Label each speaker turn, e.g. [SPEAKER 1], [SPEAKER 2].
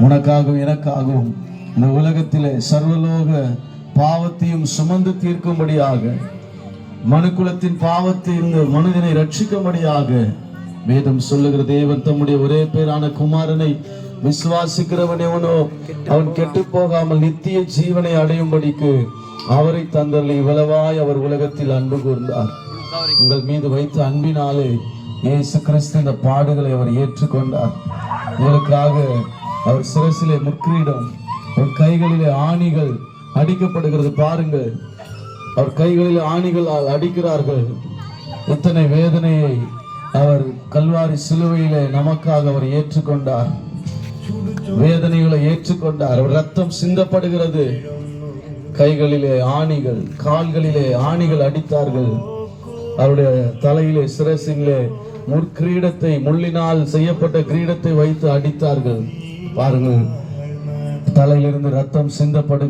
[SPEAKER 1] உனக்காகவும் எனக்காகவும் இந்த உலகத்திலே சர்வலோக பாவத்தையும் சுமந்து தீர்க்கும்படியாக, மனுக்குலத்தின் பாவத்தை இந்த மனிதனை ரட்சிக்கும்படியாக வேதம் சொல்லுகிற தேவன் தம்முடைய ஒரே பேரான குமாரனை விசுவாசிக்கிறவன் எவனோ அவன் கெட்டு போகாமல் நித்திய ஜீவனை அடையும்படிக்கு அவரை தந்தருளி இவ்வளவாய் அவர் உலகத்தில் அன்பு கூர்ந்தார். உங்கள் மீது வைத்த அன்பினாலே இயேசு கிறிஸ்து இந்த பாடுகளை அவர் ஏற்றுக்கொண்டார். உங்களுக்காக அவர் சிரசிலே முற்கிரீடம், அவர் கைகளிலே ஆணிகள் அடிக்கப்படுகிறது. பாருங்கள், அவர் கைகளிலே ஆணிகள் அடிக்கிறார்கள். இத்தனை வேதனையை அவர் கல்வாரி சிலுவையிலே நமக்காக அவர் ஏற்றுக்கொண்டார். வேதனைகளை ஏற்றுக்கொண்டார். அவர் ரத்தம் சிந்தப்படுகிறது. கைகளிலே ஆணிகள், கால்களிலே ஆணிகள் அடித்தார்கள். அவருடைய தலையிலே சிரசிலே முற்கிரீடத்தை, முள்ளினால் செய்யப்பட்ட கிரீடத்தை வைத்து அடித்தார்கள். பாருங்கள், தலையிலிருந்து ரத்தம் சிந்தப்படுகிறது.